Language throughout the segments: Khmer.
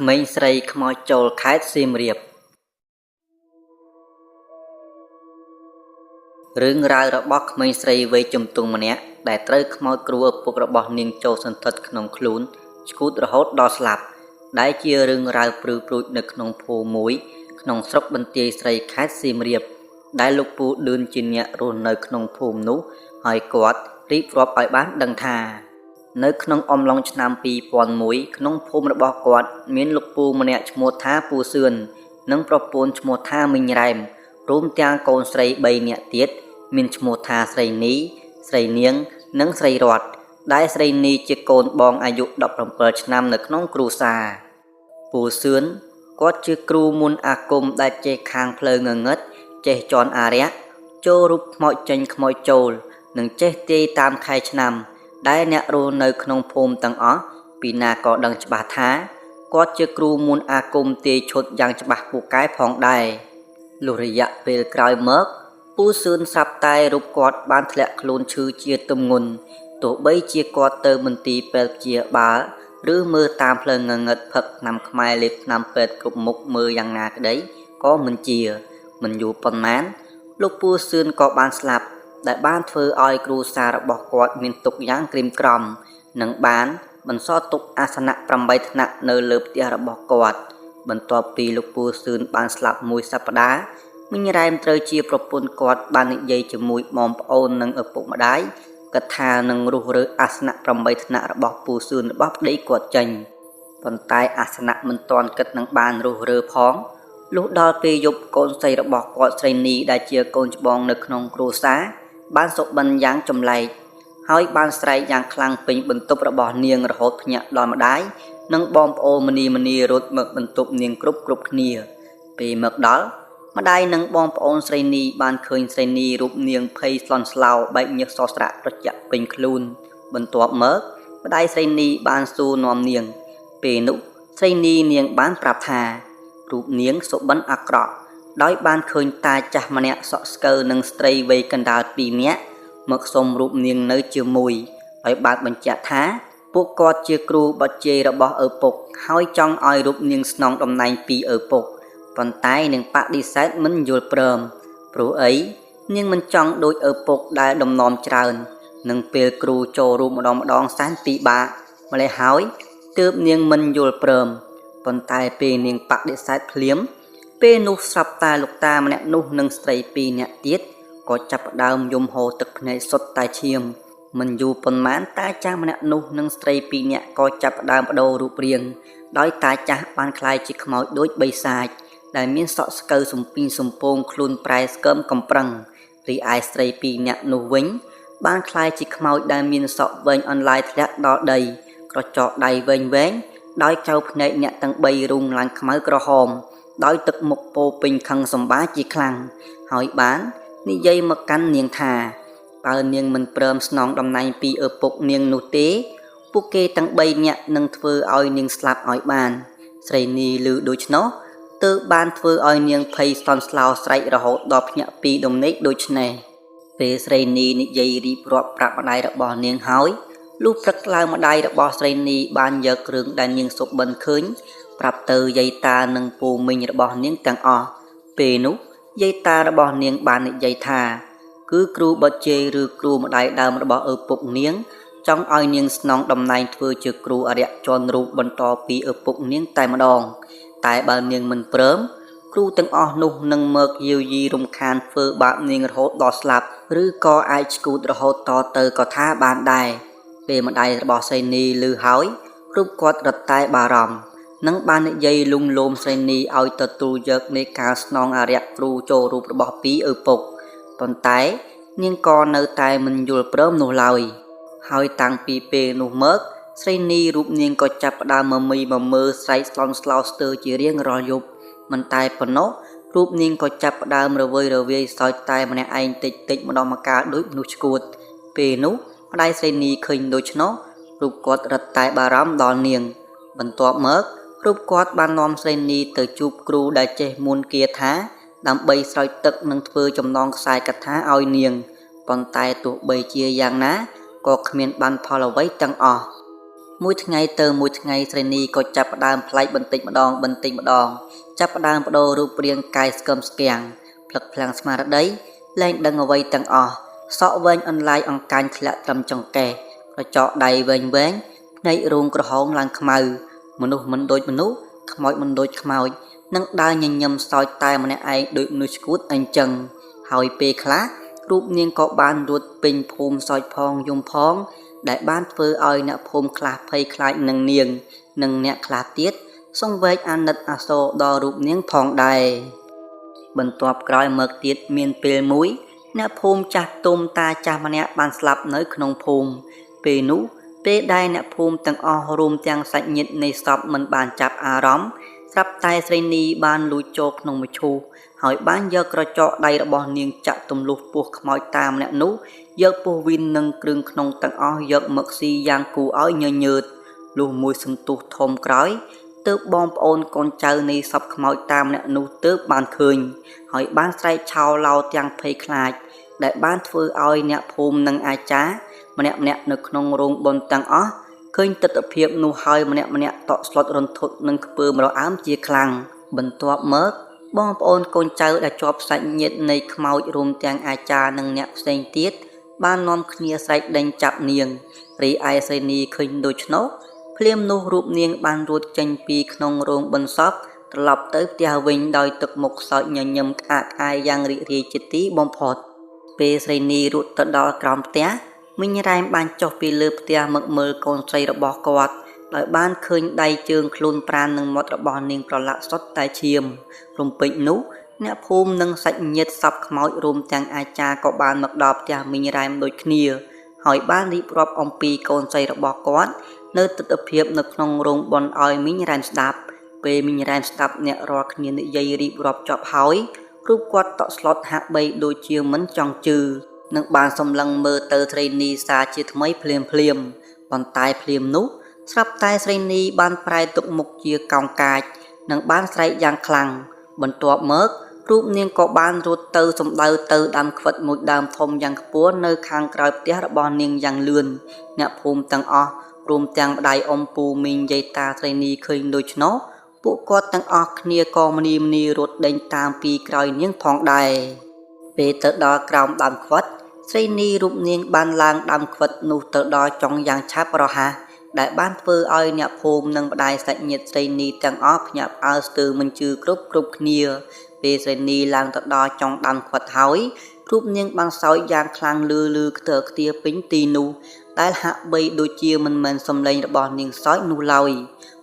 ក្មេងស្រីខ្មោចចូលខេត្តសៀមរាបរឿងរ៉ាវរបស់ក្មេងស្រីវ័យជំទង់ម្នាក់ដែលត្រូវខ្មោចគ្រូឪពុករបស់នាងចូលសន្ធិដ្ឋក្នុងខ្លួនឆ្កួតរហូតដល់ស្លាប់ដែលជារឿងរ៉ាវព្រឺព្រួចនៅក្នុងភូមិមួយក្នុងស្រុកបន្ទាយស្រីខេត្តសៀមរាបដែលលោកពូឌឿនជាអ្នករស់នៅក្នុងភូមិនោះហើយគាត់រៀបរាប់ឲ្យបានដឹងថានៅក្នុងអំឡុងឆ្នាំ2001ក្នុងភូមិរបស់គាត់មានលោកពូម្នាក់ឈ្មោះថាពូសឿននិងប្រពន្ធឈ្មោះថាមីងរ៉ែមរួមទាំងកូនស្រី3នាក់ទៀតមានឈ្មោះថាស្រីនីស្រីនាងនិងស្រីរតដែលស្រីនីជាកូនបងអាយុ17ឆ្នាំនៅក្នុងគ្រួសារពូសឿនគាត់ជាគ្រូមុនអាគមដែលចេះខាងផ្លូវងងឹតចេះជន់អារក្សចូលរូបខ្មោចចេញខ្មោចចូលនិងចេះទាយតាមខែឆ្នាំដែលអ្នករស់នៅក្នុងភូមិទាំងអស់ពីណាក៏ដឹងច្បាស់ថាគាត់ជាគ្រូមុនអាគមទាយឈុតយ៉ាងច្បាស់ពូកែផងដែរលុះរយៈពេលក្រោយមកពូសឿនស្រាប់តែរូបគាត់បានធ្លាក់ខ្លួនឈឺជាទម្ងន់ទោះបីជាគាត់ទៅមន្ទីរពេទ្យព្យាបាលឬមើលតាមផ្លូវងងឹតផឹកថ្នាំខ្មែរលេបថ្នាំពេទ្យគ្រប់មុខមើលយ៉ាងណាក្តីក៏មិនយូរប៉ុន្មានលោកពូសឿនក៏បានស្លាប់ដែលបានធ្វើឲ្យគ្រួសាររបស់គាត់មានទុក្ខយ៉ាងក្រៀមក្រំនិងបានបន្សល់ទុកអាសនៈ8ថ្នាក់នៅលើផ្ទះរបស់គាត់បន្ទាប់ពីលោកពូសឿនបានស្លាប់មួយសប្តាហ៍មីងរ៉ែមត្រូវជាប្រពន្ធគាត់បាននិយាយជាមួយបងប្អូននិងឪពុកម្ដាយគិតថានឹងរុះរើអាសនៈ8ថ្នាក់របស់ពូសឿនរបស់ប្តីគាត់ចេញប៉ុន្តែអាសនៈមិនទាន់គិតនឹងបានរុះរើផងលុះដល់ពេលយប់កូនស្រីរបស់គាត់ស្រីនីដែលជាកូនច្បងនៅក្នុងគ្រួសារបានសុបិនយ៉ាងចម្លែកហើយបានស្រែកយ៉ាងខ្លាំងពេញបន្ទប់របស់នាងរហូតភ្ញាក់ដល់ម្ដាយនិងបងប្អូនម្នីរត់មកបន្ទប់នាងគ្រប់គ្នាពេលមកដល់ម្ដាយនិងបងប្អូនស្រីនីបានឃើញស្រីនីរូបនាងភ័យស្លន់ស្លោបែកញើសសស្រាក់ត្រជាក់ពេញខ្លួនបន្ទាប់មកម្ដាយស្រីនីបានសួរនាំនាងពេលនោះស្រីនីនាងបានប្រាប់ថារូបនាងសុបិនអាក្រក់ដោយបានឃើញតាចាស់ម្នាក់សក់ស្កើនិងស្ត្រីវ័យកណ្ដាល2នាក់មកសុំរូបនាងនៅជាមួយហើយបានបញ្ជាក់ថាពួកគាត់ជាគ្រូបច្ចេករបស់ឪពុកហើយចង់ឲ្យរូបនាងស្នងតំណែងពីឪពុកប៉ុន្តែនាងបដិសេធមិនយល់ព្រមព្រោះអីនាងមិនចង់ដូចឪពុកដែលដំណំច្រើននឹងពេលគ្រូចូលរូបម្ដងសែនពិបាកម្ល៉េះហើយទើបនាងមិនយល់ព្រមប៉ុន្តែពេលនាងបដិសេធភ្លាមពេលនោះស្រាប់តែលោកតាម្នាក់នោះនិងស្ត្រី2នាក់ទៀតក៏ចាប់ផ្ដើមយំហូរទឹកភ្នែកសុទ្ធតែឈាមមិនយូរប៉ុន្មានតាចាស់ម្នាក់នោះនិងស្ត្រី2នាក់ក៏ចាប់ផ្ដើមបដូររូបរាងដោយតាចាស់បានក្លាយជាខ្មោចដូចបិសាចដែលមានសក់ស្កើសំពីងសំពងខ្លួនប្រែស្កើមកំប្រឹងរីឯស្ត្រី2នាក់នោះវិញបានក្លាយជាខ្មោចដែលមានសក់វែងអន្លាយធ្លាក់ដល់ដីក្រចកដៃវែងដោយកៅភ្នែកអ្នកទាំង3រុំឡើងខ្មៅក្រហមដោយទឹកមុខពោពេញខឹងសម្បាជាខ្លាំងហើយបាននិយាយមកកាន់នាងថាបើនាងមិនព្រមស្នងតំណែងពីឪពុកនាងនោះទេពួកគេទាំង3នាក់នឹងធ្វើឲ្យនាងស្លាប់ឲ្យបានស្រីនីឮដូច្នោះទើបបានធ្វើឲ្យនាងភ័យស្លន់ស្លោស្រែករហូតដល់ភ្ញាក់ពីដំណេកដូចនេះពេលស្រីនីនិយាយរៀបរាប់ប្រាប់ម្ដាយរបស់នាងហើយលុះព្រឹកឡើងម្ដាយរបស់ស្រីនីបានយកគ្រឿងដែលនាងសុបិនឃើញប្រាប់ទៅយាយតានិងពូមីងរបស់នាងទាំងអស់ពេលនោះយាយតារបស់នាងបាននិយាយថាគឺគ្រូបច្ចេកឬគ្រូម្ដាយដើមរបស់ឪពុកនាងចង់ឲ្យនាងស្នងតំណែងធ្វើជាគ្រូអរិយជន់រូបបន្តពីឪពុកនាងតែម្ដងតែបើនាងមិនព្រមគ្រូទាំងអស់នោះនឹងមកយាវយីរំខានធ្វើបាបនាងរហូតដល់ស្លាប់ឬក៏អាចឆ្កួតរហូតតទៅក៏ថាបានដែរពេលម្ដាយរបស់ស្រីនីឮហើយរូបគាត់រត់តែបារម្ភនឹងបាននិយាយលួងលោមស្រីនីឲ្យទទួលយកនៃការស្នងអរិយគ្រូចូលរូបរបស់ពីឪពុកប៉ុន្តែនាងក៏នៅតែមិនយល់ព្រមនោះឡើយហើយតាំងពីពេលនោះមកស្រីនីរូបនាងក៏ចាប់ផ្ដើមមើលស្រែកស្លន់ស្លោស្ទើរជារៀងរាល់យប់មិនតែប៉ុណ្ណោះរូបនាងក៏ចាប់ផ្ដើមរវើយរវាយសើចតែម្នាក់ឯងតិចម្ដងម្កាលដូចមនុស្សឆ្កួតពេលនោះម្ដាយស្រីនីឃើញដូច្នោះរូបគាត់រត់តែបារម្ភដល់នាងបន្ទាប់មករូបគាត់បាននាំស្រីនីទៅជួបគ្រូដែលចេះមន្តគាថាដើម្បីស្រោចទឹកនិងធ្វើចំណងខ្សែកថាឲ្យនាងប៉ុន្តែទោះបីជាយ៉ាងណាក៏គ្មានបានផលអ្វីទាំងអស់ មួយថ្ងៃទៅមួយថ្ងៃស្រីនីក៏ចាប់ផ្ដើមផ្លែកបន្តិចម្ដងចាប់ផ្ដើមបដូររូបរាងកាយស្គមស្គាំងផ្លឹកផ្លាំងស្មារតីលែងដឹងអ្វីទាំងអស់សក់វែងអន្លាយអង្កាញធ្លាក់ត្រឹមចង្កេះក្រចកដៃវែងភ្នែករូងក្រហមឡើងខ្មៅមនុស្សមិនដូចមនុស្សខ្មោចមិនដូចខ្មោចនឹងដើរញញឹមសោចតែម្នាក់ឯងដូចមនុស្សឈួតអញ្ចឹងហើយពេលខ្លះរូបនាងក៏បានរត់ពេញភូមិសោចផងយំផងដែលបានធ្វើឲ្យអ្នកភូមិខ្លះភ័យខ្លាចនឹងនាងនិងអ្នកខ្លះទៀតសង្វេគអាណិតអាសូរដល់រូបនាងផងដែរបន្ទាប់ក្រោយមកទៀតមានពេលមួយអ្នកភូមិចាស់ទុំតាចាស់ម្នាក់បានស្លាប់នៅក្នុងភូមិពេលនោះពេលដែលអ្នកភូមិទាំងអស់រួមទាំងសាច់ញាតិនៃសពមិនបានចាប់អារម្មណ៍ស្រាប់តែស្រីនីបានលួចចូលក្នុងមឈូសហើយបានយកក្រចកដៃរបស់នាងចាក់ទម្លុះពោះខ្មោចតាមម្នាក់នោះយកពោះវីននិងគ្រឿងក្នុងទាំងអស់យកមកស៊ីយ៉ាងគួរឲ្យញញើតលុះមួយសន្ទុះធំក្រោយទើបបងប្អូនកូនចៅនៃសពខ្មោចតាមម្នាក់នោះទើបបានឃើញហើយបានស្រែកឆោឡោទាំងភ័យខ្លាចដែលបានធ្វើឲ្យអ្នកភូមិនិងអាចារ្យម្នាក់នៅក្នុងរោងបុណ្យទាំងអស់ឃើញទស្សនភាពនោះហើយម្នាក់តក់ស្លុតរន្ធត់និងខ្ពើមរអើមជាខ្លាំងបន្ទាប់មកបងប្អូនកូនចៅដែលជាប់សាច់ញាតិនៃខ្មោចរួមទាំងអាចារ្យនិងអ្នកផ្សេងទៀតបាននាំគ្នាស្រែកដេញចាប់នាងរីឯស្រីនីឃើញដូច្នោះភ្លាមនោះរូបនាងបានរួចចេញពីក្នុងរោងបន្សពត្រឡប់ទៅផ្ទះវិញដោយទឹកមុខសោកញញឹមក្អាកក្អាយយ៉ាងរីករាយជាទីបំផុតពេលស្រីនីរួចទៅដល់ក្រោមផ្ទះមីងរ៉ែមបានចុះពីលើផ្ទះមកមើលកូនស្រីរបស់គាត់ដោយបានឃើញដៃជើងខ្លួនប្រាណនិងមាត់របស់នាងប្រឡាក់សុទ្ធតែឈាមរំពេចនោះអ្នកភូមិនិងសាច់ញាតិសពខ្មោចរួមទាំងអាចារ្យក៏បានមកដល់ផ្ទះមីងរ៉ែមដូចគ្នាហើយបានរៀបរាប់អំពីកូនស្រីរបស់គាត់នៅទស្សនភាពនៅក្នុងរោងបុណ្យឲ្យមីងរ៉ែមស្ដាប់ពេលមីងរ៉ែមស្ដាប់អ្នករាល់គ្នានិយាយរៀបរាប់ចប់ហើយរូបគាត់តក់ស្លុតហាក់បីដូចជាមិនចង់ជឿនឹងបានសម្លឹងមើលទៅស្រីនីសាជាថ្មីភ្លាមប៉ុន្តែភ្លាមនោះស្រាប់តែស្រីនីបានប្រែទុកមុខជាកោងកាចនិងបានស្រែកយ៉ាងខ្លាំងបន្ទាប់មករូបនាងក៏បានរត់ទៅសំដៅទៅដើមខ្វិតមួយដើមធំយ៉ាងខ្ពស់នៅខាងក្រោយផ្ទះរបស់នាងយ៉ាងលឿនអ្នកភូមិទាំងអស់រួមទាំងម្ដាយអ៊ំពូមីងយាយតាស្រីនីឃើញដូច្នោះពួកគាត់ទាំងអស់គ្នាក៏មនីរត់ដេញតាមពីក្រោយនាងផងដែរពេលទៅដល់ក្រោមដើមខ្វិតស្រីនីរូបនាងបានឡើងដើមខ្វិតនោះទៅដល់ចុងយ៉ាងឆាប់រហ័សដែលបានធ្វើឲ្យអ្នកភូមិនិងម្ដាយសាច់ញាតិស្រីនីទាំងអស់ភ្ញាក់ផ្អើលស្ទើរមិនជឿគ្រប់គ្នាពេលស្រីនីឡើងទៅដល់ចុងដើមខ្វិតហើយរូបនាងបានសោយយ៉ាងខ្លាំងលឺខ្ទើខ្ទាពេញទីនោះដែលហាក់បីដូចជាមិនមែនសំឡេងរបស់នាងសោយនោះឡើយ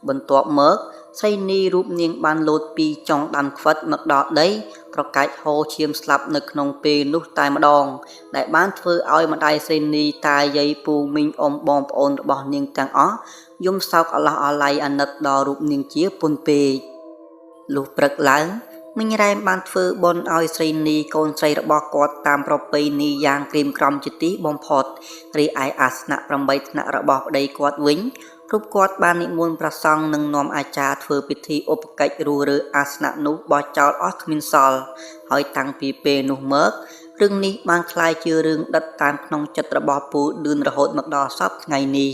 បន្ទាប់មកស្រីនីរូបនាងបានលោតពីចុងដើមខ្វិតមកដល់ដីប្រកាច់ហូរឈាមស្លាប់នៅក្នុងពេលនោះតែម្ដងដែលបានធ្វើឲ្យម្ដាយស្រីនីតាយាយពូមីងអ៊ំបងប្អូនរបស់នាងទាំងអស់យំសោកអាឡោះអាល័យអាណិតដល់រូបនាងជាពន់ពេកលុះព្រឹកឡើងមីងរ៉ែមបានធ្វើបុណ្យឲ្យស្រីនីកូនស្រីរបស់គាត់តាមប្រពៃណីយ៉ាងក្រៀមក្រំជាទីបំផុតរីឯអាសនៈ8ថ្នាក់របស់ប្តីគាត់វិញរូបគាត់បាននិមន្តព្រះសង្ឃនិងនាំអាចារ្យធ្វើពិធីឧបកិច្ចរួរើអាសនៈនោះបោះចោលអស់គ្មានសល់ហើយតាំងពីពេលនោះមករឿងនេះបានក្លាយជារឿងដិតតាមក្នុងចិត្តរបស់ពូឌឿនរហូតមកដល់សព្វថ្ងៃនេះ